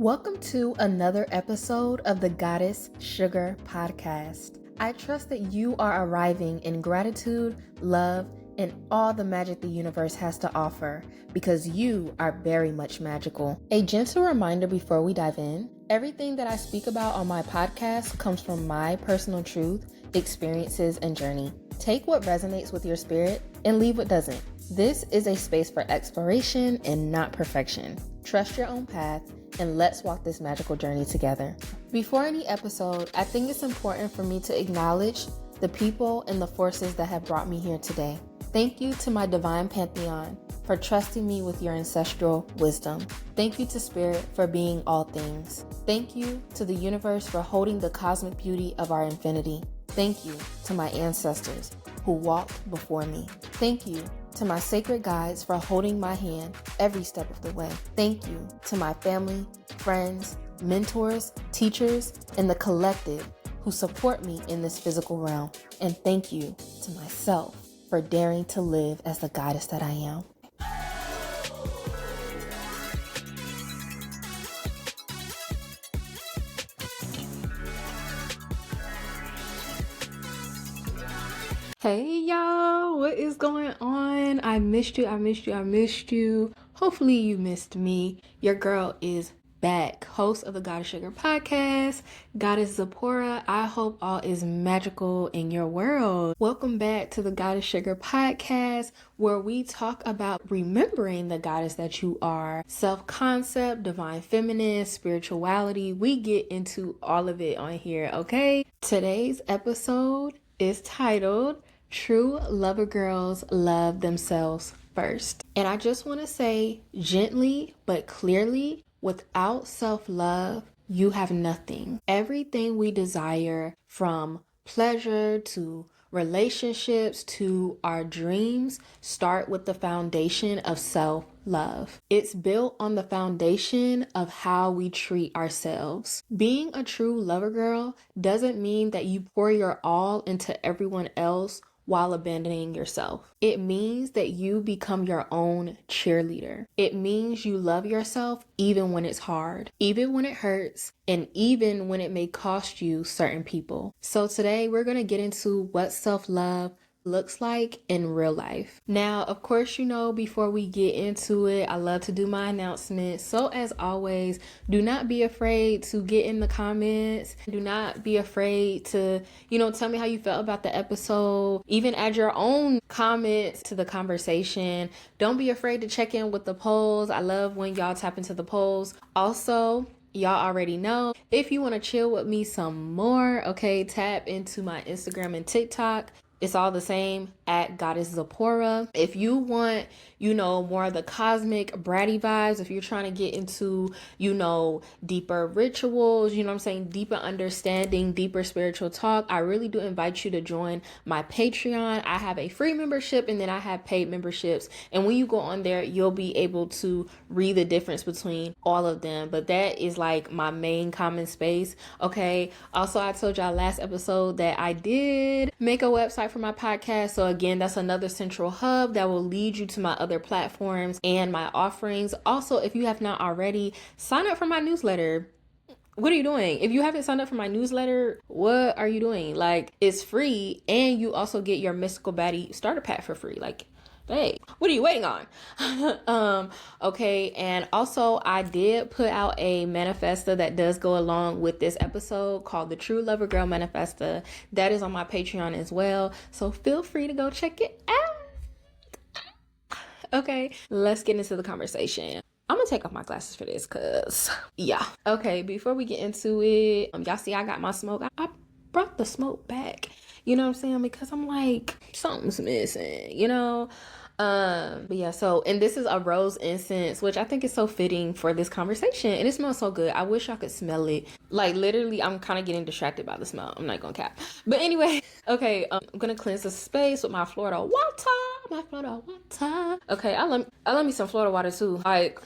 Welcome to another episode of the Goddess Sugar Podcast. I trust that you are arriving in gratitude, love, and all the magic the universe has to offer because you are very much magical. A gentle reminder before we dive in, everything that I speak about on my podcast comes from my personal truth, experiences, and journey. Take what resonates with your spirit and leave what doesn't. This is a space for exploration and not perfection. Trust your own path and let's walk this magical journey together. Before any episode, I think it's important for me to acknowledge the people and the forces that have brought me here today. Thank you to my divine pantheon for trusting me with your ancestral wisdom. Thank you to Spirit for being all things. Thank you to the universe for holding the cosmic beauty of our infinity. Thank you to my ancestors who walked before me. Thank you to my sacred guides for holding my hand every step of the way. Thank you to my family, friends, mentors, teachers, and the collective who support me in this physical realm. And thank you to myself for daring to live as the goddess that I am. Hey y'all, what is going on? I missed you. Hopefully you missed me. Your girl is back, host of the Goddess Sugar Podcast, Goddess Zipporah. I hope all is magical in your world. Welcome back to the Goddess Sugar Podcast, where we talk about remembering the goddess that you are, self-concept, divine feminine, spirituality. We get into all of it on here, okay? Today's episode is titled True Lover Girls Love Themselves First. And I just want to say gently but clearly, without self-love, you have nothing. Everything we desire, from pleasure to relationships to our dreams, start with the foundation of self-love. It's built on the foundation of how we treat ourselves. Being a true lover girl doesn't mean that you pour your all into everyone else while abandoning yourself. It means that you become your own cheerleader. It means you love yourself even when it's hard, even when it hurts, and even when it may cost you certain people. So today we're going to get into what self-love looks like in real life. Now, of course, before we get into it, I love to do my announcements. So as always, do not be afraid to get in the comments. Do not be afraid to, tell me how you felt about the episode. Even add your own comments to the conversation. Don't be afraid to check in with the polls. I love when y'all tap into the polls. Also, y'all already know, if you want to chill with me some more, okay, tap into my Instagram and TikTok. It's all the same, at Goddess Zipporah. If you want, more of the cosmic bratty vibes, if you're trying to get into, deeper rituals, deeper understanding, deeper spiritual talk, I really do invite you to join my Patreon. I have a free membership and then I have paid memberships. And when you go on there, you'll be able to read the difference between all of them. But that is like my main common space, okay? Also, I told y'all last episode that I did make a website for my podcast. So again, that's another central hub that will lead you to my other platforms and my offerings. Also, if you have not already, sign up for my newsletter. What are you doing? If you haven't signed up for my newsletter, what are you doing? Like, it's free, and you also get your Mystical Baddie starter pack for free. Like, hey, what are you waiting on? Okay, and also I did put out a manifesto that does go along with this episode called the True Lover Girl Manifesto. That is on my Patreon as well, so feel free to go check it out. Okay, let's get into the conversation. I'm gonna take off my glasses for this because, yeah. Okay, before we get into it, y'all see I got my smoke. I brought the smoke back. You know what I'm saying? Because I'm like, something's missing, but yeah, and this is a rose incense, which I think is so fitting for this conversation, and it smells so good. I wish I could smell it. Like, literally, I'm kind of getting distracted by the smell. I'm not gonna cap. But anyway, okay, I'm gonna cleanse the space with my Florida water. Okay, I love me some Florida water too. Like,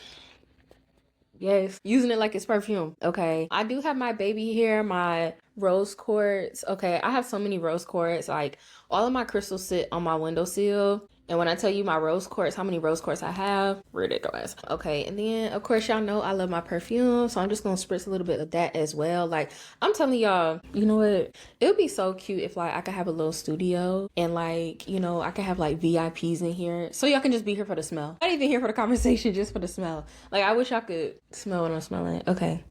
yes, using it like it's perfume. Okay, I do have my baby here, my rose quartz. Okay, I have so many rose quartz. Like, all of my crystals sit on my windowsill. And when I tell you my rose quartz, how many rose quartz I have, ridiculous. Okay, and then of course y'all know I love my perfume, so I'm just gonna spritz a little bit of that as well. Like, I'm telling y'all, you know what? It would be so cute if like I could have a little studio and like, you know, I could have like VIPs in here, so y'all can just be here for the smell. Not even here for the conversation, just for the smell. Like, I wish I could smell what I'm smelling. Okay,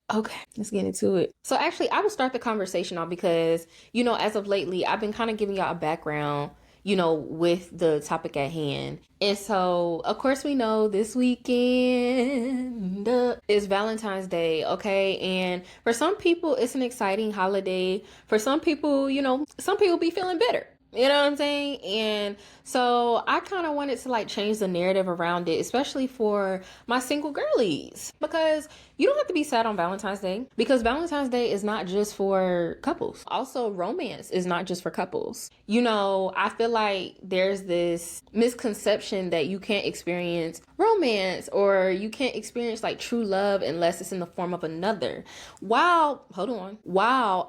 let's get into it. So actually, I will start the conversation off because, you know, as of lately, I've been kind of giving y'all a background, you know, with the topic at hand. And so, of course, we know this weekend is Valentine's Day, okay? And for some people, it's an exciting holiday. For some people, you know, some people be feeling bitter. You know what I'm saying? And so I kind of wanted to like change the narrative around it, especially for my single girlies, because you don't have to be sad on Valentine's Day, because Valentine's Day is not just for couples. Also, romance is not just for couples. You know, I feel like there's this misconception that you can't experience romance or you can't experience like true love unless it's in the form of another. While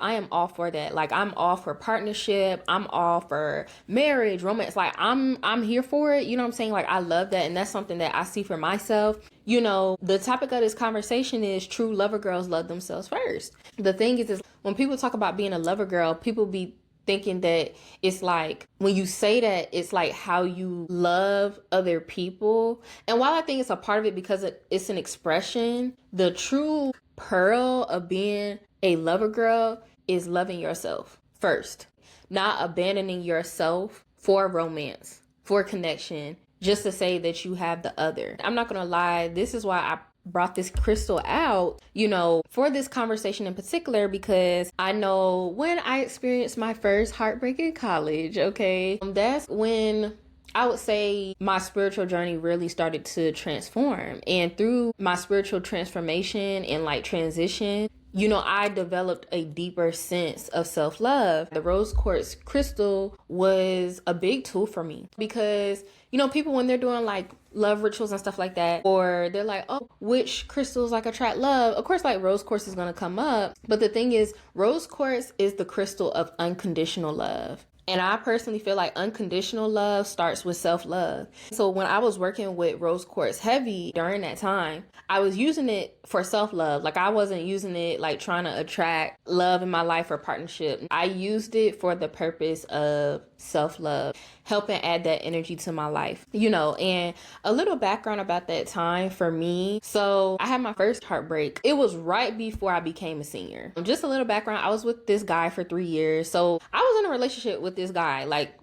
I am all for that. Like, I'm all for partnership. I'm all for marriage, romance. Like, I'm here for it. You know what I'm saying? Like, I love that. And that's something that I see for myself. You know, the topic of this conversation is true lover girls love themselves first. The thing is when people talk about being a lover girl, people be thinking that it's like, when you say that, it's like how you love other people. And while I think it's a part of it because it's an expression, the true pearl of being a lover girl is loving yourself first, not abandoning yourself for romance, for connection, just to say that you have the other. I'm not gonna lie, this is why I brought this crystal out, you know, for this conversation in particular, because I know when I experienced my first heartbreak in college, okay, that's when I would say my spiritual journey really started to transform. And through my spiritual transformation and like transition, you know, I developed a deeper sense of self-love. The rose quartz crystal was a big tool for me because, you know, people when they're doing like love rituals and stuff like that, or they're like, oh, which crystals like attract love? Of course, like rose quartz is going to come up. But the thing is, rose quartz is the crystal of unconditional love. And I personally feel like unconditional love starts with self-love. So when I was working with rose quartz heavy during that time, I was using it for self-love. Like, I wasn't using it like trying to attract love in my life or partnership. I used it for the purpose of self-love, helping add that energy to my life, you know. And a little background about that time for me. So I had my first heartbreak. It was right before I became a senior. Just a little background. I was with this guy for 3 years. So I was in a relationship with this guy like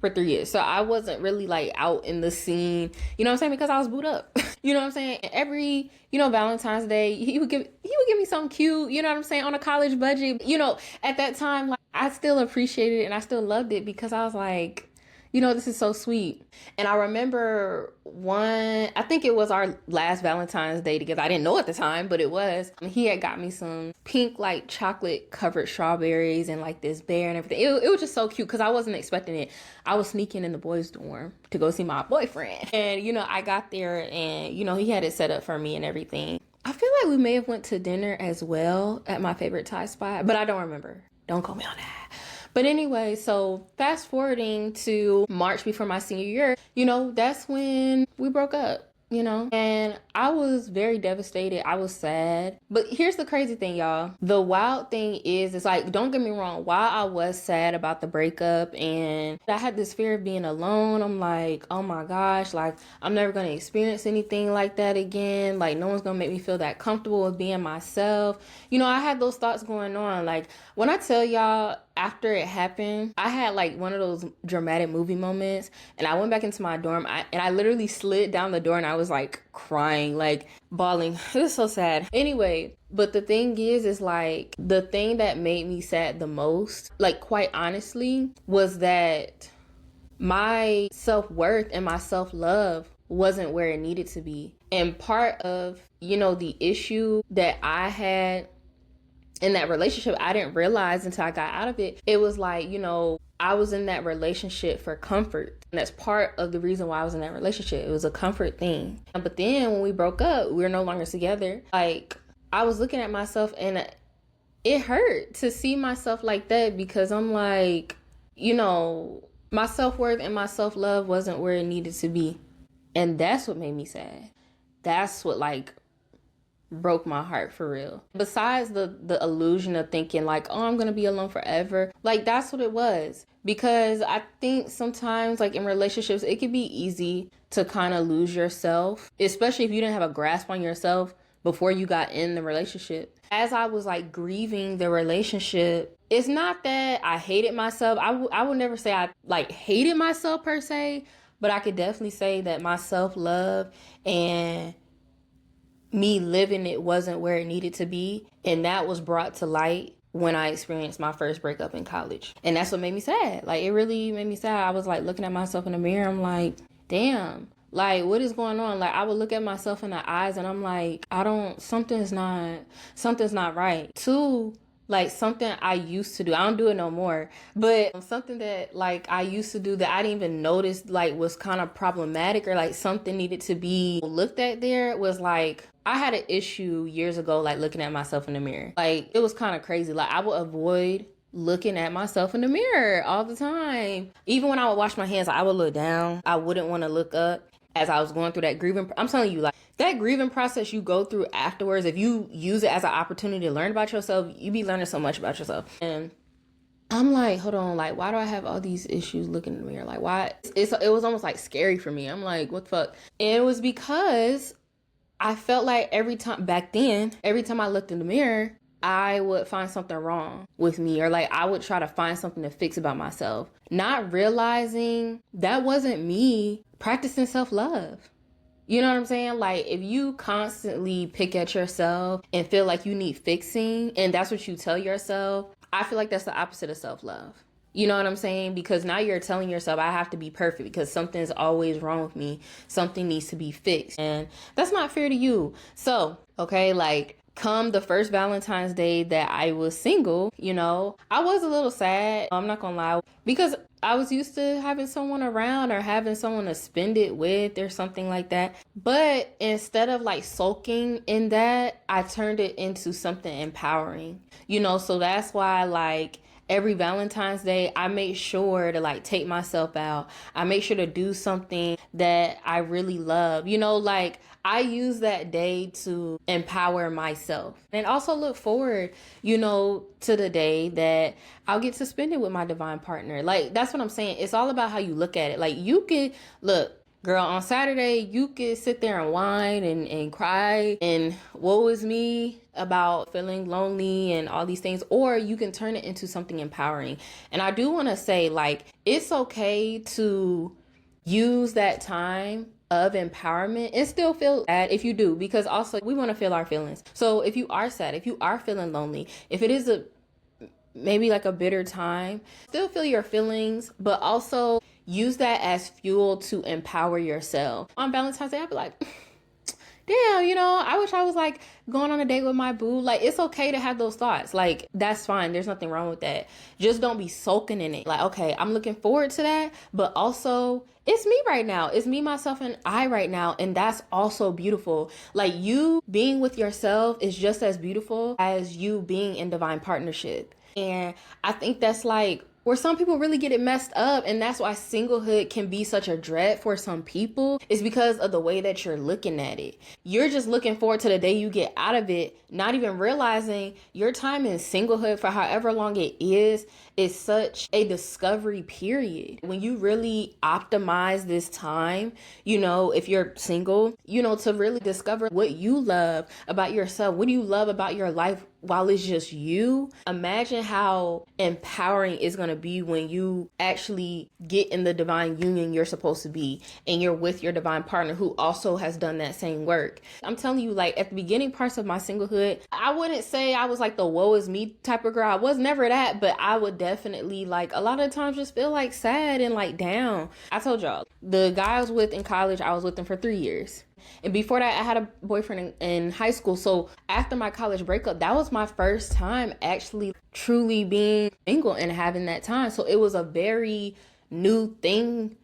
for 3 years. So I wasn't really like out in the scene, you know what I'm saying? Because I was booed up. You know what I'm saying? Every, you know, Valentine's Day, he would give me something cute, you know what I'm saying, on a college budget. You know, at that time, like, I still appreciated it and I still loved it because I was like, you know, this is so sweet. And I remember I think it was our last Valentine's Day together. I didn't know at the time, but it was. He had got me some pink, like chocolate covered strawberries and like this bear and everything. It was just so cute because I wasn't expecting it. I was sneaking in the boys' dorm to go see my boyfriend. And, you know, I got there and, you know, he had it set up for me and everything. I feel like we may have went to dinner as well at my favorite Thai spot, but I don't remember. Don't call me on that. But anyway, so fast forwarding to March before my senior year, you know, that's when we broke up, you know, and I was very devastated. I was sad. But here's the crazy thing, y'all. The wild thing is, it's like, don't get me wrong, while I was sad about the breakup and I had this fear of being alone, I'm like, oh my gosh, like, I'm never going to experience anything like that again. Like, no one's going to make me feel that comfortable with being myself. You know, I had those thoughts going on. Like, when I tell y'all, after it happened, I had like one of those dramatic movie moments and I went back into my dorm and I literally slid down the door and I was like crying, like bawling. It was so sad. Anyway, but the thing is like the thing that made me sad the most, like quite honestly, was that my self-worth and my self-love wasn't where it needed to be. And part of, you know, the issue that I had in that relationship, I didn't realize until I got out of it. It was like, you know, I was in that relationship for comfort. And that's part of the reason why I was in that relationship. It was a comfort thing. But then when we broke up, we were no longer together. Like, I was looking at myself and it hurt to see myself like that because I'm like, you know, My self-worth and my self-love wasn't where it needed to be. And that's what made me sad. That's what like broke my heart for real. Besides the illusion of thinking like, oh, I'm gonna be alone forever, like that's what it was. Because I think sometimes like in relationships it can be easy to kind of lose yourself, especially if you didn't have a grasp on yourself before you got in the relationship. As I was like grieving the relationship, it's not that I hated myself. I would never say I like hated myself per se, but I could definitely say that my self-love and me living it wasn't where it needed to be. And that was brought to light when I experienced my first breakup in college. And that's what made me sad. Like, it really made me sad. I was like looking at myself in the mirror. I'm like, damn, like what is going on? Like I would look at myself in the eyes and I'm like, something's not right. Two, like something I used to do. I don't do it no more, but something that like I used to do that I didn't even notice like was kind of problematic or like something needed to be looked at there was like, I had an issue years ago, like looking at myself in the mirror. Like it was kind of crazy. Like I would avoid looking at myself in the mirror all the time. Even when I would wash my hands, I would look down. I wouldn't want to look up as I was going through that grieving. I'm telling you, like that grieving process you go through afterwards, if you use it as an opportunity to learn about yourself, you be learning so much about yourself. And I'm like, hold on, like, why do I have all these issues looking in the mirror? Like, why? It was almost like scary for me. I'm like, what the fuck? And it was because I felt like every time I looked in the mirror, I would find something wrong with me, or like I would try to find something to fix about myself, not realizing that wasn't me practicing self-love. You know what I'm saying? Like if you constantly pick at yourself and feel like you need fixing, and that's what you tell yourself, I feel like that's the opposite of self-love. You know what I'm saying? Because now you're telling yourself I have to be perfect because something's always wrong with me. Something needs to be fixed. And that's not fair to you. So, okay, like come the first Valentine's Day that I was single, you know, I was a little sad. I'm not gonna lie, because I was used to having someone around or having someone to spend it with or something like that. But instead of like sulking in that, I turned it into something empowering, you know, so that's why like every Valentine's Day, I make sure to like take myself out. I make sure to do something that I really love. You know, like I use that day to empower myself and also look forward, you know, to the day that I'll get to spend it with my divine partner. Like, that's what I'm saying. It's all about how you look at it. Like you could look, girl, on Saturday, you could sit there and whine and cry and woe is me about feeling lonely and all these things, or you can turn it into something empowering. And I do want to say, like, it's okay to use that time of empowerment and still feel sad if you do, because also we want to feel our feelings. So if you are sad, if you are feeling lonely, if it is maybe like a bitter time, still feel your feelings, but also use that as fuel to empower yourself. On Valentine's Day, I'd be like, damn, you know, I wish I was like going on a date with my boo. Like, it's okay to have those thoughts. Like, that's fine. There's nothing wrong with that. Just don't be sulking in it. Like, okay, I'm looking forward to that, but also it's me right now. It's me, myself, and I right now. And that's also beautiful. Like, you being with yourself is just as beautiful as you being in divine partnership. And I think that's like where some people really get it messed up. And that's why singlehood can be such a dread for some people, is because of the way that you're looking at it. You're just looking forward to the day you get out of it, not even realizing your time in singlehood for however long it is such a discovery period. When you really optimize this time, you know, if you're single, you know, to really discover what you love about yourself, what do you love about your life while it's just you. Imagine how empowering it's going to be when you actually get in the divine union you're supposed to be, and you're with your divine partner who also has done that same work. I'm telling you, like at the beginning parts of my singlehood, I wouldn't say I was like the woe is me type of girl. I was never that, but I would definitely like a lot of times just feel like sad and like down. I told y'all, the guy I was with in college, I was with him for 3 years. And before that, I had a boyfriend in high school. So after my college breakup, that was my first time actually truly being single and having that time. So it was a very new thing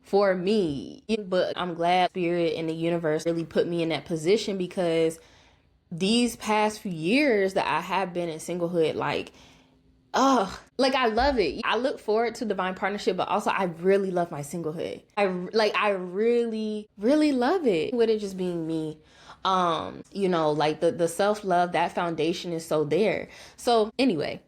for me. But I'm glad Spirit and the universe really put me in that position, because these past few years that I have been in singlehood, like Like I love it. I look forward to divine partnership, but also I really love my singlehood. I really, really love it. With it just being me. Like the self-love, that foundation is so there. So anyway,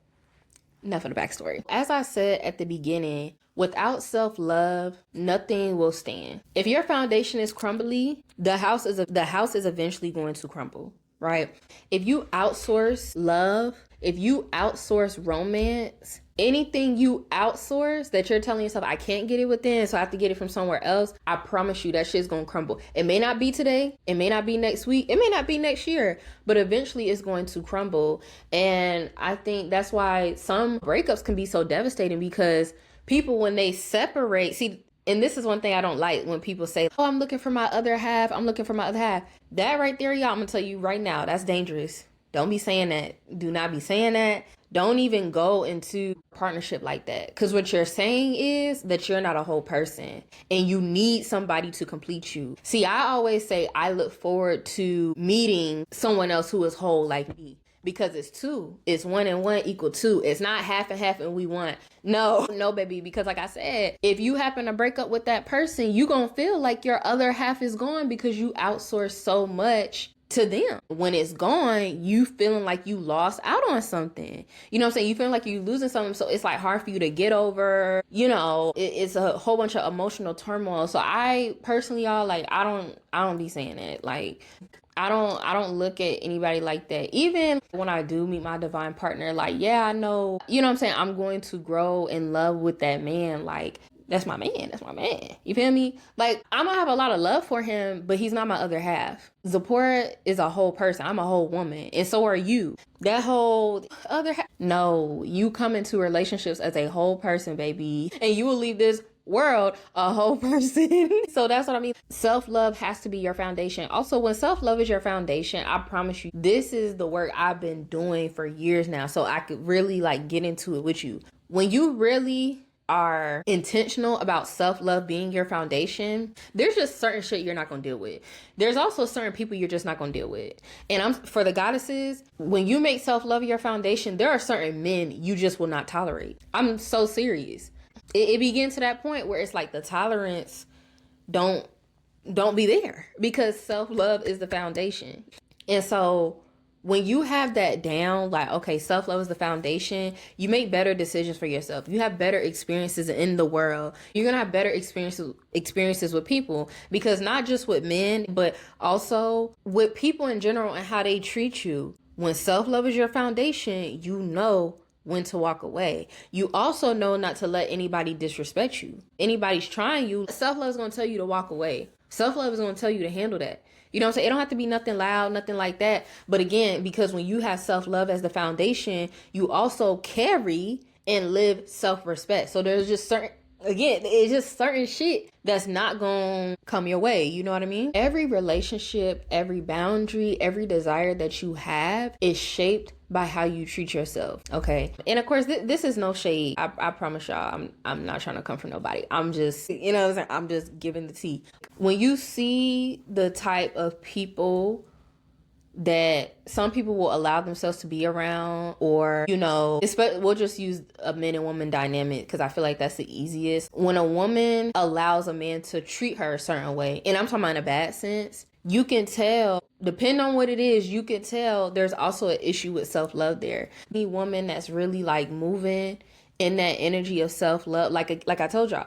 enough of the backstory. As I said at the beginning, without self-love, nothing will stand. If your foundation is crumbly, the house is eventually going to crumble, right? If you outsource love, if you outsource romance, anything you outsource that you're telling yourself, I can't get it within, so I have to get it from somewhere else, I promise you that shit's gonna crumble. It may not be today, it may not be next week, it may not be next year, but eventually it's going to crumble. And I think that's why some breakups can be so devastating, because people, when they separate, see, and this is one thing I don't like when people say, oh, I'm looking for my other half, I'm looking for my other half. That right there, y'all, I'm gonna tell you right now, that's dangerous. Don't be saying that. Do not be saying that. Don't even go into partnership like that. Because what you're saying is that you're not a whole person and you need somebody to complete you. See, I always say I look forward to meeting someone else who is whole like me. Because it's two. It's 1 and 1 equal 2. It's not half and half and we want. No, baby. Because like I said, if you happen to break up with that person, you gonna feel like your other half is gone because you outsource so much to them. When it's gone, you feeling like you lost out on something. You know what I'm saying? You feeling like you losing something. So it's like hard for you to get over. It's a whole bunch of emotional turmoil. So I personally, y'all, like, I don't be saying it. Like, I don't look at anybody like that. Even when I do meet my divine partner, like, yeah, I know, you know what I'm saying? I'm going to grow in love with that man. Like, that's my man. That's my man. You feel me? Like, I'm gonna have a lot of love for him, but he's not my other half. Zipporah is a whole person. I'm a whole woman. And so are you. That whole other half. No, you come into relationships as a whole person, baby. And you will leave this world a whole person. So that's what I mean. Self-love has to be your foundation. Also, when self-love is your foundation, I promise you, this is the work I've been doing for years now. So I could really like get into it with you. When you really are intentional about self-love being your foundation, there's just certain shit you're not gonna deal with. There's also certain people you're just not gonna deal with. And for the goddesses, when you make self-love your foundation, there are certain men you just will not tolerate. I'm so serious. It begins to that point where it's like the tolerance don't be there, because self-love is the foundation. And so when you have that down, like, okay, self-love is the foundation, you make better decisions for yourself. You have better experiences in the world. You're going to have better experiences with people, because not just with men, but also with people in general and how they treat you. When self-love is your foundation, you know when to walk away. You also know not to let anybody disrespect you. Anybody's trying you, self-love is going to tell you to walk away. Self-love is going to tell you to handle that. You know what I'm saying? It don't have to be nothing loud, nothing like that. But again, because when you have self-love as the foundation, you also carry and live self-respect. So there's just it's just certain shit that's not gonna come your way. You know what I mean? Every relationship, every boundary, every desire that you have is shaped by how you treat yourself. Okay. And of course, this is no shade. I promise y'all, I'm not trying to come for nobody. I'm just, you know what I'm saying? I'm just giving the tea. When you see the type of people that some people will allow themselves to be around, or, we'll just use a man and woman dynamic because I feel like that's the easiest. When a woman allows a man to treat her a certain way, and I'm talking about in a bad sense, you can tell, depending on what it is, you can tell there's also an issue with self-love there. Any woman that's really like moving in that energy of self-love, like I told y'all,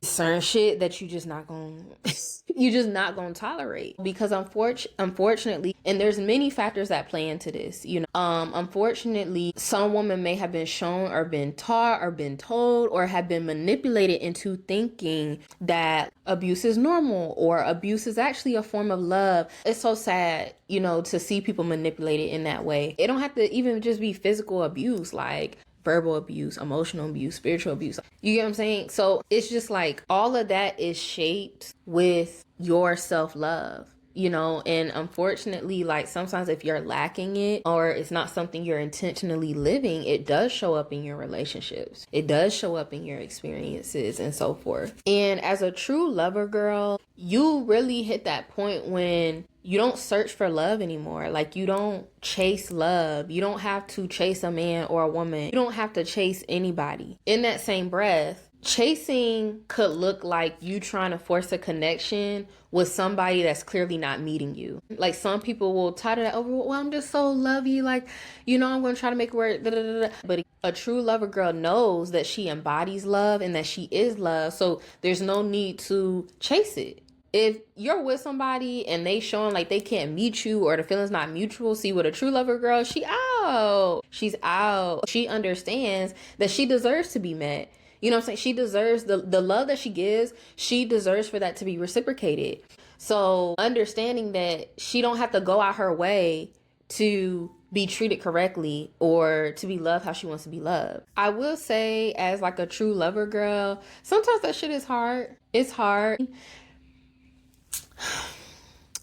certain shit that you just not gonna tolerate, because unfortunately, and there's many factors that play into this, unfortunately, some women may have been shown or been taught or been told or have been manipulated into thinking that abuse is normal or abuse is actually a form of love. It's so sad, to see people manipulated in that way. It don't have to even just be physical abuse, like verbal abuse, emotional abuse, spiritual abuse. You get what I'm saying? So it's just like all of that is shaped with your self-love, and unfortunately, like sometimes if you're lacking it or it's not something you're intentionally living, it does show up in your relationships. It does show up in your experiences and so forth. And as a true lover girl, you really hit that point when you don't search for love anymore. Like, you don't chase love. You don't have to chase a man or a woman. You don't have to chase anybody. In that same breath, chasing could look like you trying to force a connection with somebody that's clearly not meeting you. Like, some people will title that over, well, I'm just so lovey, like, you know, I'm going to try to make it work, da, da, da, da. But a true lover girl knows that she embodies love and that she is love, so there's no need to chase it. If you're with somebody and they showing like they can't meet you or the feeling's not mutual, see, with a true lover girl, she's out. She understands that she deserves to be met. You know what I'm saying? She deserves the love that she gives. She deserves for that to be reciprocated. So understanding that she don't have to go out her way to be treated correctly or to be loved how she wants to be loved. I will say, as like a true lover girl, sometimes that shit is hard. It's hard.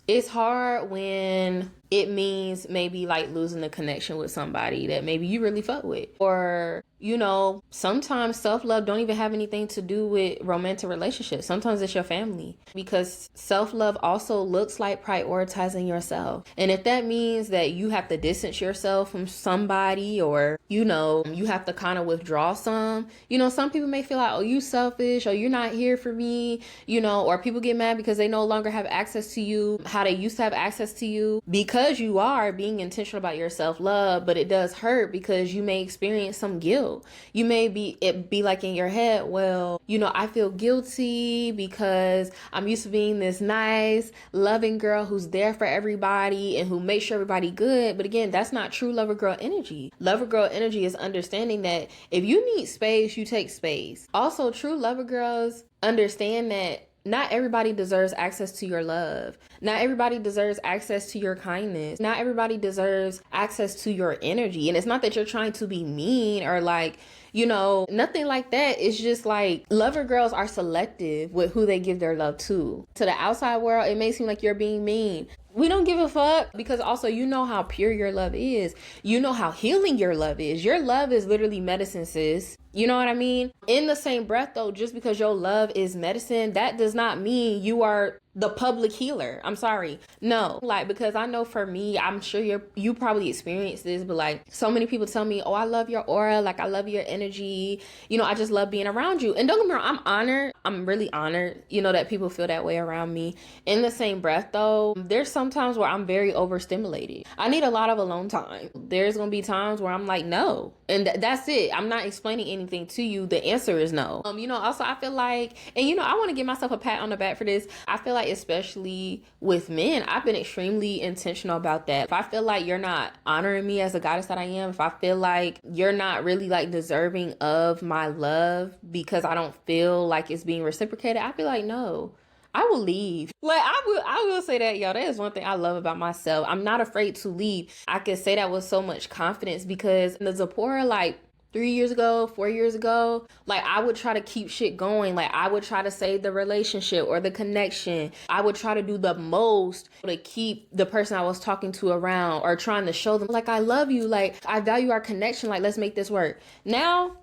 It's hard when it means maybe like losing a connection with somebody that maybe you really fuck with. Or, you know, sometimes self-love don't even have anything to do with romantic relationships. Sometimes it's your family, because self-love also looks like prioritizing yourself. And if that means that you have to distance yourself from somebody, or, you know, you have to kind of withdraw some, you know, some people may feel like, oh, you selfish, or you're not here for me, you know, or people get mad because they no longer have access to you how they used to have access to you, because you are being intentional about your self-love. But it does hurt because you may experience some guilt. You may be like in your head, well, you know, I feel guilty because I'm used to being this nice, loving girl who's there for everybody and who makes sure everybody good. But again, that's not true lover girl energy. Lover girl energy is understanding that if you need space, you take space. Also, true lover girls understand that not everybody deserves access to your love. Not everybody deserves access to your kindness. Not everybody deserves access to your energy. And it's not that you're trying to be mean or like, you know, nothing like that. It's just like, lover girls are selective with who they give their love to. To the outside world, it may seem like you're being mean. We don't give a fuck, because also, you know how pure your love is. You know how healing your love is. Your love is literally medicine, sis. You know what I mean? In the same breath though, just because your love is medicine, that does not mean you are the public healer. I'm sorry. No, like, because I know for me, I'm sure you probably experienced this, but like, so many people tell me, oh, I love your aura. Like, I love your energy. You know, I just love being around you. And don't get me wrong, I'm honored. I'm really honored, you know, that people feel that way around me. In the same breath though, there's sometimes where I'm very overstimulated. I need a lot of alone time. There's going to be times where I'm like, no. And that's it. I'm not explaining anything to you. The answer is no. You know, also I feel like, and you know, I want to give myself a pat on the back for this. I feel like, especially with men, I've been extremely intentional about that. If I feel like you're not honoring me as a goddess that I am, if I feel like you're not really like deserving of my love because I don't feel like it's being reciprocated, I feel like, no, I will leave. Like, I will say that, y'all. That is one thing I love about myself. I'm not afraid to leave. I can say that with so much confidence, because the Zipporah, like 3 years ago, 4 years ago, like, I would try to keep shit going. Like, I would try to save the relationship or the connection. I would try to do the most to keep the person I was talking to around, or trying to show them, like, I love you. Like, I value our connection. Like, let's make this work. Now,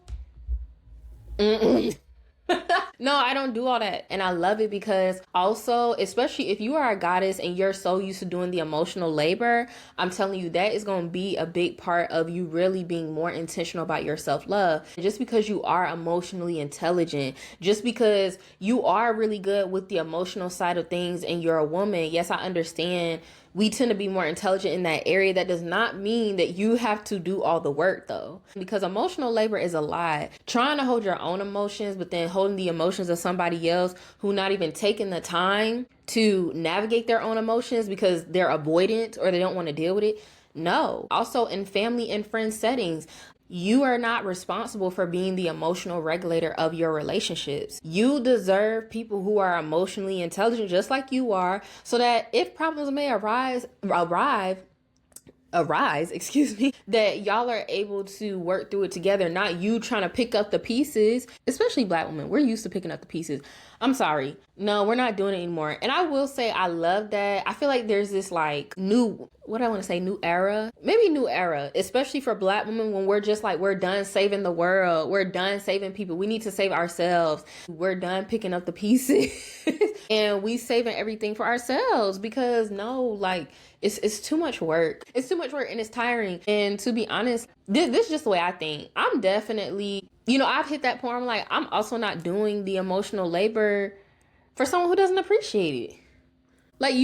no, I don't do all that. And I love it, because also, especially if you are a goddess and you're so used to doing the emotional labor, I'm telling you, that is going to be a big part of you really being more intentional about your self-love. Just because you are emotionally intelligent, just because you are really good with the emotional side of things and you're a woman, yes, I understand we tend to be more intelligent in that area. That does not mean that you have to do all the work though, because emotional labor is a lot. Trying to hold your own emotions, but then holding the emotions of somebody else who not even taking the time to navigate their own emotions because they're avoidant or they don't want to deal with it. No. Also, in family and friend settings, you are not responsible for being the emotional regulator of your relationships. You deserve people who are emotionally intelligent just like you are, so that if problems may arise, that y'all are able to work through it together, not you trying to pick up the pieces. Especially Black women, we're used to picking up the pieces. I'm sorry. No, we're not doing it anymore. And I will say, I love that. I feel like there's this like new era, especially for Black women, when we're just like, we're done saving the world. We're done saving people. We need to save ourselves. We're done picking up the pieces. And we saving everything for ourselves because no, like it's too much work. It's too much work and it's tiring. And to be honest, this is just the way I think. I'm definitely, I've hit that point where I'm like, I'm also not doing the emotional labor for someone who doesn't appreciate it. Like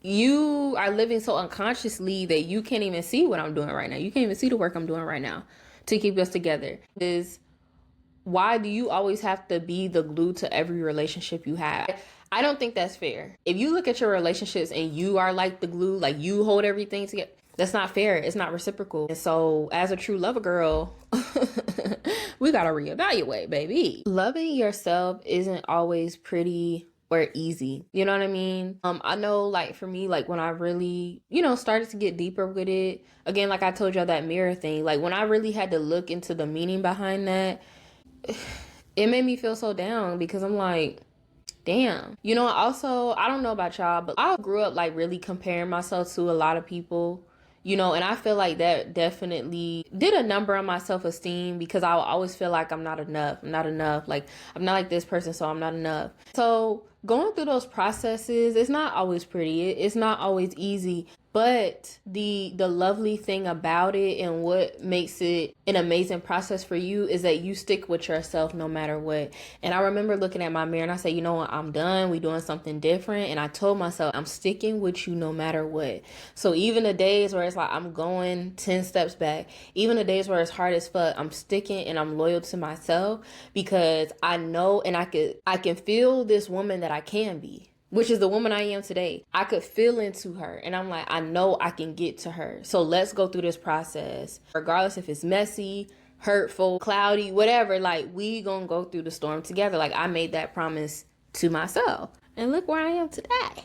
you are living so unconsciously that you can't even see what I'm doing right now. You can't even see the work I'm doing right now to keep us together. Why do you always have to be the glue to every relationship you have? I don't think that's fair. If you look at your relationships and you are like the glue, like you hold everything together, that's not fair. It's not reciprocal. And so as a true lover girl, we got to reevaluate, baby. Loving yourself isn't always pretty or easy. You know what I mean? I know, like, for me, like, when I really, started to get deeper with it, again, like I told y'all, that mirror thing, like, when I really had to look into the meaning behind that, it made me feel so down because I'm like, damn. Also, I don't know about y'all, but I grew up, like, really comparing myself to a lot of people, and I feel like that definitely did a number on my self-esteem because I always feel like I'm not enough. I'm not enough. Like, I'm not like this person, so I'm not enough. So going through those processes, it's not always pretty. It's not always easy. But the lovely thing about it and what makes it an amazing process for you is that you stick with yourself no matter what. And I remember looking at my mirror and I said, you know what, I'm done. We doing something different. And I told myself, I'm sticking with you no matter what. So even the days where it's like I'm going 10 steps back, even the days where it's hard as fuck, I'm sticking and I'm loyal to myself because I know and I can feel this woman that I can be, which is the woman I am today. I could feel into her and I'm like, I know I can get to her. So let's go through this process. Regardless if it's messy, hurtful, cloudy, whatever, like we gonna go through the storm together. Like I made that promise to myself. And look where I am today.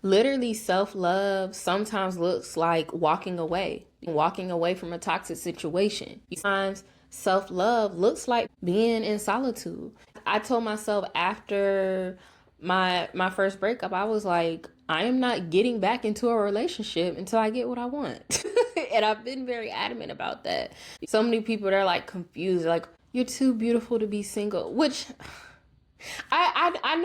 Literally, self-love sometimes looks like walking away from a toxic situation. Sometimes self-love looks like being in solitude. I told myself after my first breakup, I was like, I am not getting back into a relationship until I get what I want. And I've been very adamant about that. So many people, they're like confused, like, you're too beautiful to be single, which I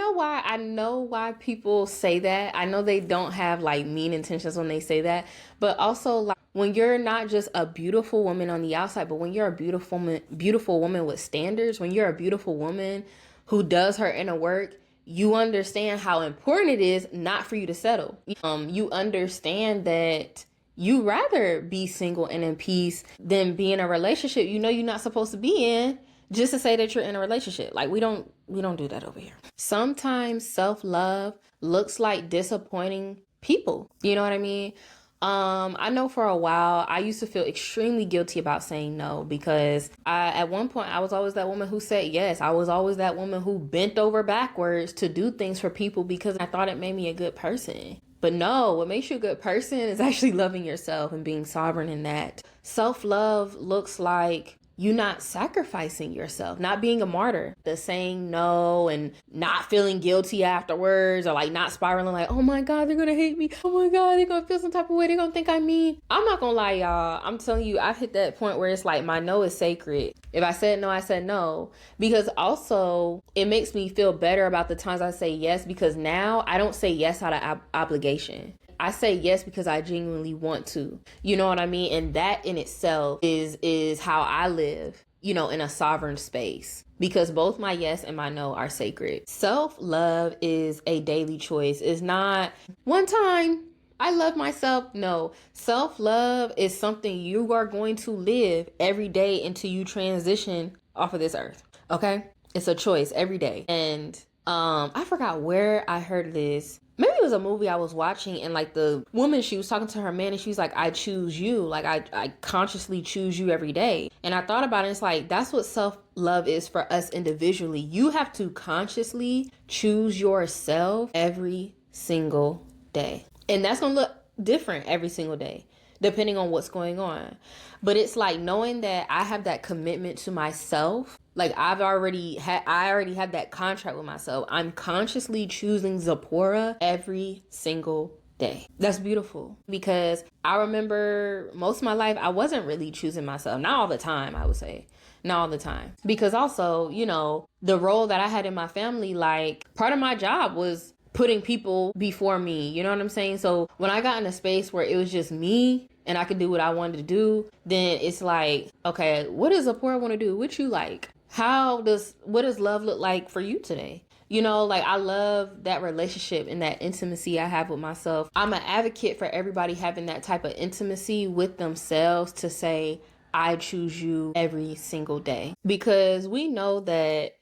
know why people say that. I know they don't have like mean intentions when they say that, but also like when you're not just a beautiful woman on the outside, but when you're a beautiful woman with standards, when you're a beautiful woman who does her inner work, you understand how important it is not for you to settle. You understand that you rather be single and in peace than be in a relationship you're not supposed to be in, just to say that you're in a relationship. Like we don't do that over here. Sometimes self-love looks like disappointing people. You know what I mean? I know for a while I used to feel extremely guilty about saying no because at one point I was always that woman who said yes. I was always that woman who bent over backwards to do things for people because I thought it made me a good person. But no, what makes you a good person is actually loving yourself and being sovereign in that. Self-love looks like you not sacrificing yourself, not being a martyr, the saying no and not feeling guilty afterwards, or like not spiraling like, oh my God, they're gonna hate me. Oh my God, they're gonna feel some type of way. They're gonna think I'm mean. I'm not gonna lie, y'all. I'm telling you, I've hit that point where it's like my no is sacred. If I said no, I said no. Because also it makes me feel better about the times I say yes, because now I don't say yes out of obligation. I say yes because I genuinely want to. You know what I mean? And that in itself is how I live, in a sovereign space. Because both my yes and my no are sacred. Self-love is a daily choice. It's not one time I love myself. No. Self-love is something you are going to live every day until you transition off of this earth. Okay? It's a choice every day. And I forgot where I heard this. Maybe it was a movie I was watching, and like the woman, she was talking to her man and she was like, I choose you. Like I consciously choose you every day. And I thought about it. It's like, that's what self-love is for us individually. You have to consciously choose yourself every single day. And that's going to look different every single day, depending on what's going on. But it's like knowing that I have that commitment to myself. Like I already have that contract with myself. I'm consciously choosing Zipporah every single day. That's beautiful, because I remember most of my life I wasn't really choosing myself. Not all the time, I would say. Not all the time. Because also, you know, the role that I had in my family, like part of my job was putting people before me. You know what I'm saying? So when I got in a space where it was just me and I could do what I wanted to do, then it's like, okay, what does Zipporah want to do? What you like? What does love look like for you today? You know, like I love that relationship and that intimacy I have with myself. I'm an advocate for everybody having that type of intimacy with themselves to say, I choose you every single day. Because we know that,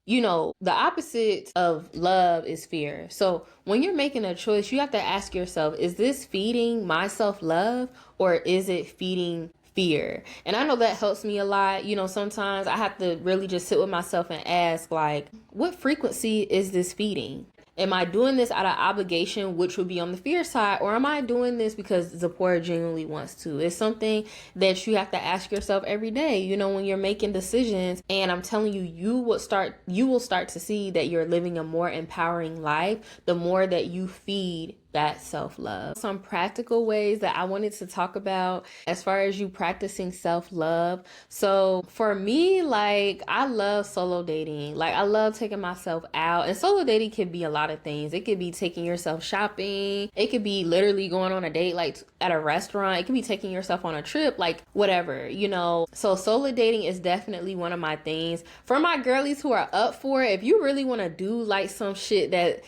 you know, the opposite of love is fear. So when you're making a choice, you have to ask yourself, is this feeding my self-love or is it feeding fear? And I know that helps me a lot. You know, sometimes I have to really just sit with myself and ask, like, what frequency is this feeding? Am I doing this out of obligation, which would be on the fear side, or am I doing this because Zipporah genuinely wants to? It's something that you have to ask yourself every day, you know, when you're making decisions. And I'm telling you, you will start to see that you're living a more empowering life the more that you feed that self-love. Some practical ways that I wanted to talk about as far as you practicing self-love. So for me, like, I love solo dating. Like, I love taking myself out. And solo dating can be a lot of things. It could be taking yourself shopping. It could be literally going on a date, like at a restaurant. It could be taking yourself on a trip, like whatever, you know. So solo dating is definitely one of my things. For my girlies who are up for it, if you really want to do like some shit that,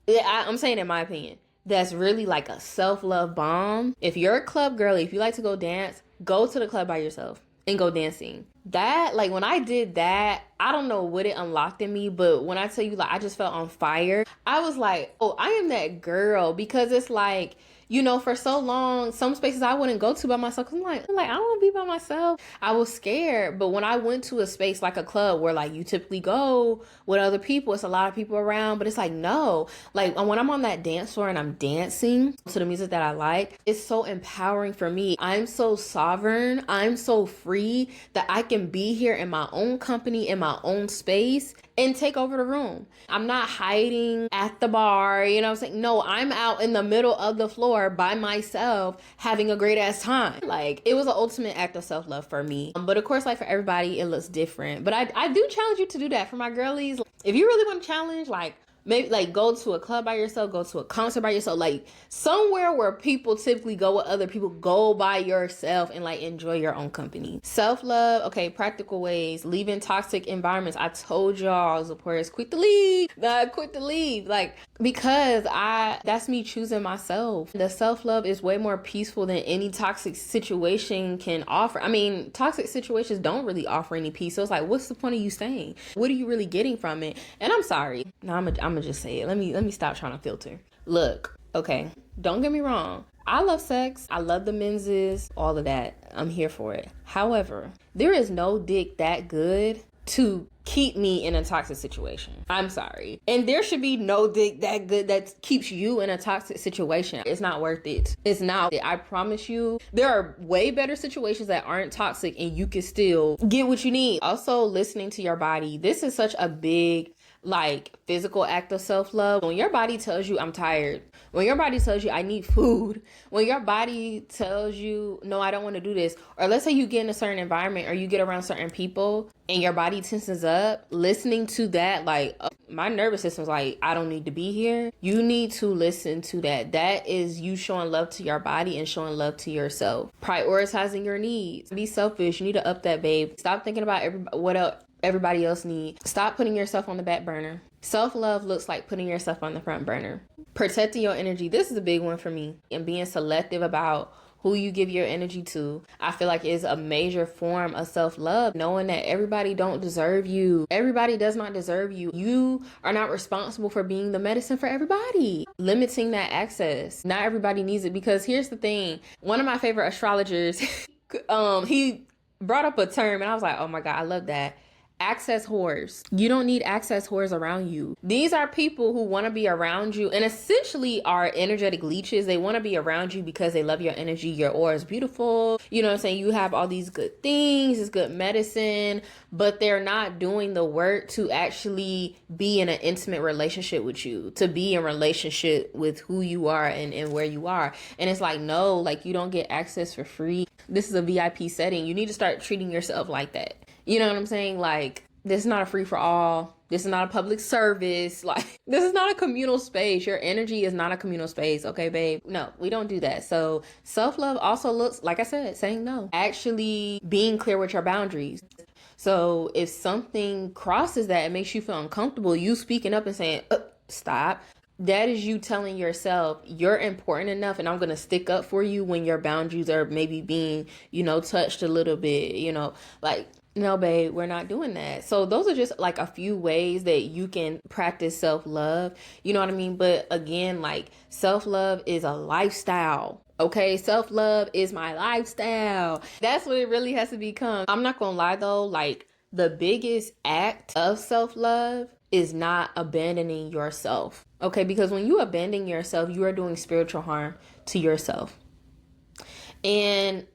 I'm saying in my opinion, that's really like a self-love bomb. If you're a club girly, if you like to go dance, go to the club by yourself and go dancing. That, like, when I did that, I don't know what it unlocked in me, but when I tell you, like, I just felt on fire. I was like, oh, I am that girl. Because it's like, you know, for so long, some spaces I wouldn't go to by myself. I'm like, I don't want to be by myself. I was scared. But when I went to a space like a club where, like, you typically go with other people, it's a lot of people around, but it's like, no. Like, when I'm on that dance floor and I'm dancing to the music that I like, it's so empowering for me. I'm so sovereign. I'm so free that I can be here in my own company, in my own space, and take over the room. I'm not hiding at the bar, you know what I'm saying? No, I'm out in the middle of the floor by myself having a great ass time. Like, it was an ultimate act of self-love for me. But of course, like, for everybody, it looks different. But I do challenge you to do that. For my girlies, if you really want to challenge, like, maybe like go to a club by yourself, go to a concert by yourself, like somewhere where people typically go with other people, go by yourself and like enjoy your own company. Self-love, okay, practical ways, leaving toxic environments. I told y'all, Zipporah is quick to leave. Quick to leave. Like, because that's me choosing myself. The self-love is way more peaceful than any toxic situation can offer. I mean, toxic situations don't really offer any peace. So it's like, what's the point of you staying? What are you really getting from it? And I'm sorry. No, I'm gonna just say it. Let me stop trying to filter. Look, okay, don't get me wrong. I love sex. I love the menses, all of that. I'm here for it. However, there is no dick that good to keep me in a toxic situation. I'm sorry. And there should be no dick that good that keeps you in a toxic situation. It's not worth it. It's not. I promise you, there are way better situations that aren't toxic and you can still get what you need. Also, listening to your body. This is such a big, like, physical act of self-love. When your body tells you, I'm tired, when your body tells you, I need food, when your body tells you, no, I don't want to do this, or let's say you get in a certain environment or you get around certain people and your body tenses up, listening to that, like, my nervous system's like, I don't need to be here. You need to listen to that. That is you showing love to your body and showing love to yourself. Prioritizing your needs. Be selfish. You need to up that, babe. Stop thinking about what else everybody else needs. Stop putting yourself on the back burner. Self-love looks like putting yourself on the front burner. Protecting your energy. This is a big one for me. And being selective about who you give your energy to, I feel like is a major form of self-love. Knowing that everybody don't deserve you. Everybody does not deserve you. You are not responsible for being the medicine for everybody. Limiting that access. Not everybody needs it, because here's the thing. One of my favorite astrologers, he brought up a term and I was like, oh my God, I love that. Access whores. You don't need access whores around you. These are people who want to be around you and essentially are energetic leeches. They want to be around you because they love your energy. Your aura is beautiful. You know what I'm saying? You have all these good things. It's good medicine, but they're not doing the work to actually be in an intimate relationship with you, to be in relationship with who you are and where you are. And it's like, no, like you don't get access for free. This is a VIP setting. You need to start treating yourself like that. You know what I'm saying? Like, this is not a free for all. This is not a public service. Like, this is not a communal space. Your energy is not a communal space. Okay, babe? No, we don't do that. So self-love also looks, like I said, saying no. Actually being clear with your boundaries. So if something crosses that, it makes you feel uncomfortable, you speaking up and saying, stop. That is you telling yourself you're important enough and I'm going to stick up for you when your boundaries are maybe being, touched a little bit, like, no, babe, we're not doing that. So those are just like a few ways that you can practice self-love. You know what I mean? But again, like self-love is a lifestyle. Okay, self-love is my lifestyle. That's what it really has to become. I'm not gonna lie though, like the biggest act of self-love is not abandoning yourself. Okay, because when you abandon yourself, you are doing spiritual harm to yourself. And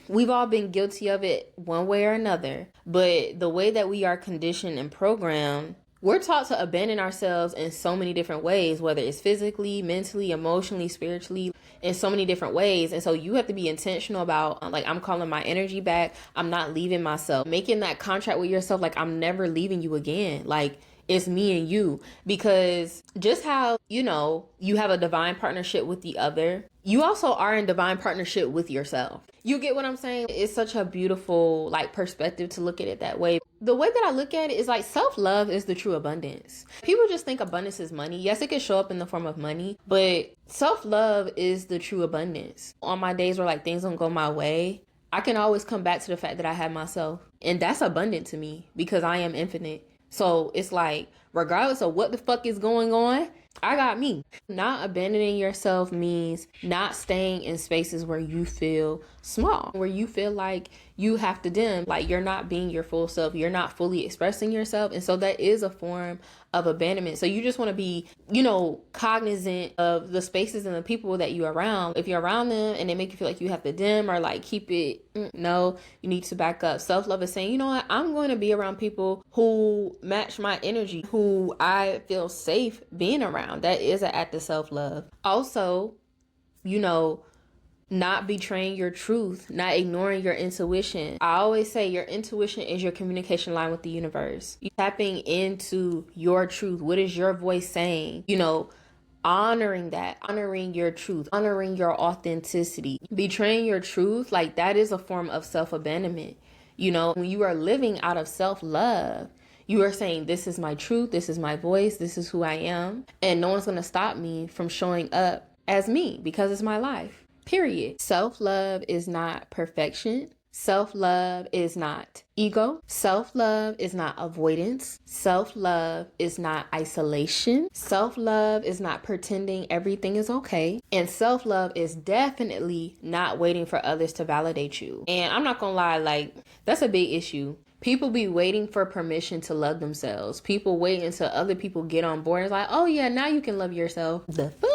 we've all been guilty of it one way or another, but the way that we are conditioned and programmed, we're taught to abandon ourselves in so many different ways, whether it's physically, mentally, emotionally, spiritually, in so many different ways. And so you have to be intentional about, like, I'm calling my energy back. I'm not leaving myself. Making that contract with yourself, like, I'm never leaving you again. Like, it's me and you. Because just how, you have a divine partnership with the other, you also are in divine partnership with yourself. You get what I'm saying? It's such a beautiful, like, perspective to look at it that way. The way that I look at it is like self-love is the true abundance. People just think abundance is money. Yes, it can show up in the form of money, but self-love is the true abundance. On my days where like things don't go my way, I can always come back to the fact that I have myself. And that's abundant to me because I am infinite. So it's like, regardless of what the fuck is going on, I got me. Not abandoning yourself means not staying in spaces where you feel small, where you feel like you have to dim, like you're not being your full self, you're not fully expressing yourself. And so that is a form of abandonment. So you just want to be, cognizant of the spaces and the people that you're around. If you're around them and they make you feel like you have to dim or like keep it, no, you need to back up. Self-love is saying, you know what, I'm going to be around people who match my energy, who I feel safe being around. That is an act of self-love. Also, not betraying your truth, not ignoring your intuition. I always say your intuition is your communication line with the universe. You tapping into your truth. What is your voice saying? Honoring that, honoring your truth, honoring your authenticity. Betraying your truth, like that is a form of self-abandonment. When you are living out of self-love, you are saying, this is my truth, this is my voice, this is who I am. And no one's going to stop me from showing up as me because it's my life. Period. Self-love is not perfection. Self-love is not ego. Self-love is not avoidance. Self-love is not isolation. Self-love is not pretending everything is okay. And self-love is definitely not waiting for others to validate you. And I'm not gonna lie, like, that's a big issue. People be waiting for permission to love themselves. People wait until other people get on board. It's like, oh yeah, now you can love yourself. The fuck?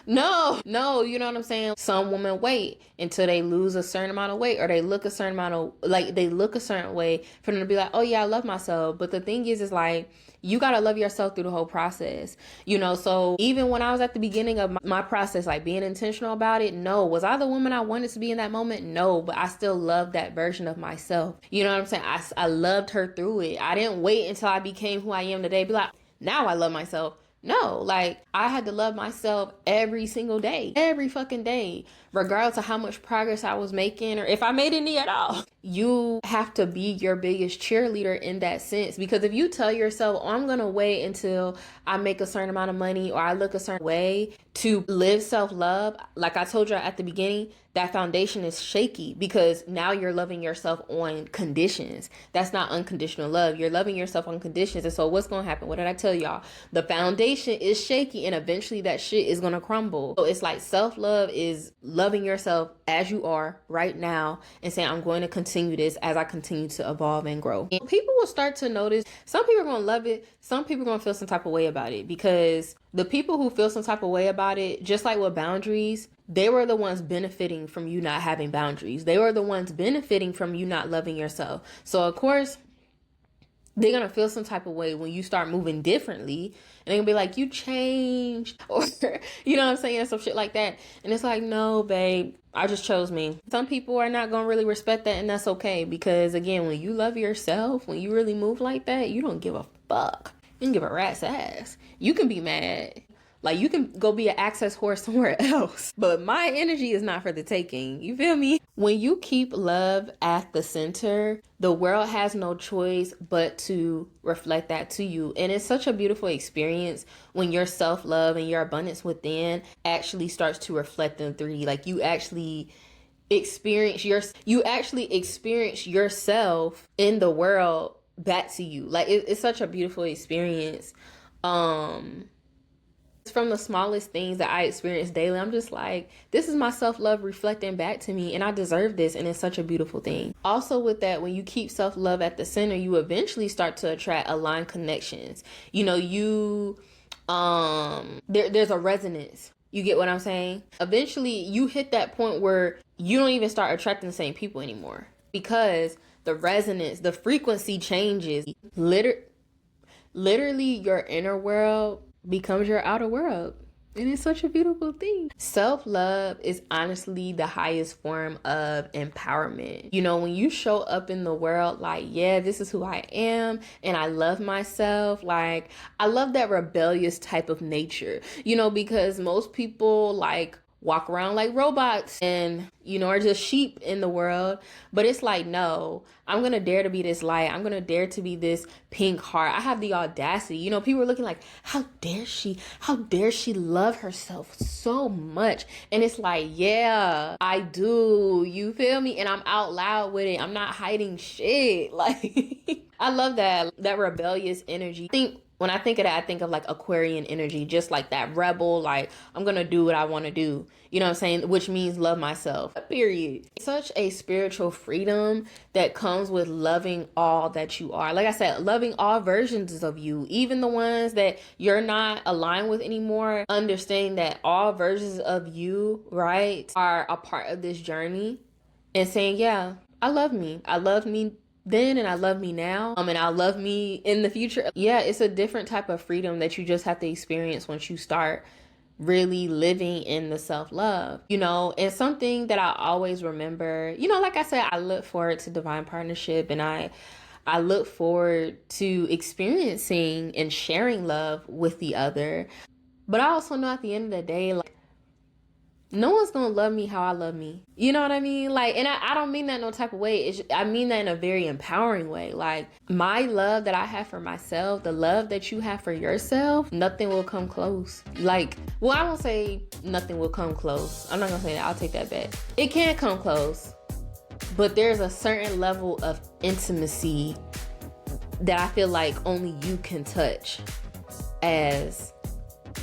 No, you know what I'm saying? Some women wait until they lose a certain amount of weight or they look a certain amount of, like, they look a certain way for them to be like, oh yeah, I love myself. But the thing is like, you got to love yourself through the whole process. So even when I was at the beginning of my process, like being intentional about it, no. Was I the woman I wanted to be in that moment? No, but I still loved that version of myself. You know what I'm saying? I loved her through it. I didn't wait until I became who I am today. Be like, now I love myself. No, like I had to love myself every single day, every fucking day, regardless of how much progress I was making or if I made any at all. You have to be your biggest cheerleader in that sense, because if you tell yourself, oh, I'm going to wait until I make a certain amount of money or I look a certain way, to live self-love, like I told you at the beginning, that foundation is shaky because now you're loving yourself on conditions. That's not unconditional love. You're loving yourself on conditions. And so what's going to happen? What did I tell y'all? The foundation is shaky and eventually that shit is going to crumble. So it's like self-love is loving yourself as you are right now and saying, I'm going to continue this as I continue to evolve and grow. And people will start to notice, some people are going to love it. Some people are going to feel some type of way about it, because the people who feel some type of way about it, just like with boundaries, they were the ones benefiting from you not having boundaries. They were the ones benefiting from you not loving yourself. So of course, they're going to feel some type of way when you start moving differently. And they're going to be like, you changed. Or, you know what I'm saying? Some shit like that. And it's like, no, babe, I just chose me. Some people are not going to really respect that. And that's okay. Because again, when you love yourself, when you really move like that, you don't give a fuck. You can give a rat's ass. You can be mad. Like, you can go be an access horse somewhere else. But my energy is not for the taking. You feel me? When you keep love at the center, the world has no choice but to reflect that to you. And it's such a beautiful experience when your self-love and your abundance within actually starts to reflect in 3D. Like, you actually experience yourself in the world back to you. Like, it's such a beautiful experience. From the smallest things that I experience daily, I'm just like, this is my self-love reflecting back to me, and I deserve this, and it's such a beautiful thing. Also with that, when you keep self-love at the center, you eventually start to attract aligned connections. You know, there's a resonance. You get what I'm saying? Eventually, you hit that point where you don't even start attracting the same people anymore, because the resonance, the frequency changes. Literally, your inner world becomes your outer world. And it's such a beautiful thing. Self-love is honestly the highest form of empowerment. You know, when you show up in the world like, yeah, this is who I am, and I love myself. Like, I love that rebellious type of nature, you know, because most people like walk around like robots and, you know, are just sheep in the world. But it's like, no, I'm going to dare to be this light. I'm going to dare to be this pink heart. I have the audacity. You know, people are looking like, how dare she love herself so much? And it's like, yeah, I do. You feel me? And I'm out loud with it. I'm not hiding shit. Like, I love that rebellious energy. When I think of that, I think of like Aquarian energy, just like that rebel, like, I'm going to do what I want to do. You know what I'm saying? Which means love myself, period. Such a spiritual freedom that comes with loving all that you are. Like I said, loving all versions of you, even the ones that you're not aligned with anymore. Understanding that all versions of you, right, are a part of this journey, and saying, yeah, I love me. I love me then, and I love me now, and I love me in the future. Yeah, it's a different type of freedom that you just have to experience once you start really living in the self-love, you know. And something that I always remember, you know, like I said, I look forward to divine partnership, and I look forward to experiencing and sharing love with the other. But I also know at the end of the day, like, no one's gonna love me how I love me. You know what I mean? Like, and I don't mean that no type of way. I mean that in a very empowering way. Like, my love that I have for myself, the love that you have for yourself, nothing will come close. Like, well, I won't say nothing will come close. I'm not gonna say that. I'll take that back. It can come close, but there's a certain level of intimacy that I feel like only you can touch as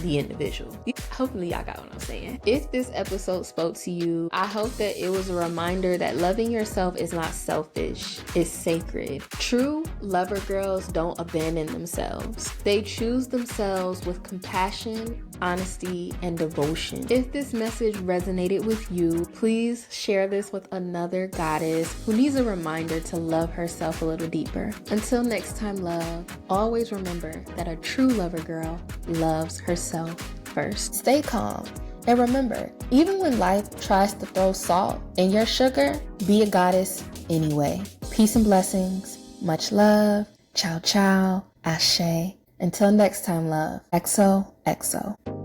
the individual. Hopefully y'all got what I'm saying. If this episode spoke to you, I hope that it was a reminder that loving yourself is not selfish, it's sacred. True lover girls don't abandon themselves. They choose themselves with compassion, honesty, and devotion. If this message resonated with you, please share this with another goddess who needs a reminder to love herself a little deeper. Until next time, love, always remember that a true lover girl loves herself first. Stay calm. And remember, even when life tries to throw salt in your sugar, be a goddess anyway. Peace and blessings. Much love. Ciao, ciao. Ashe. Until next time, love. XOXO.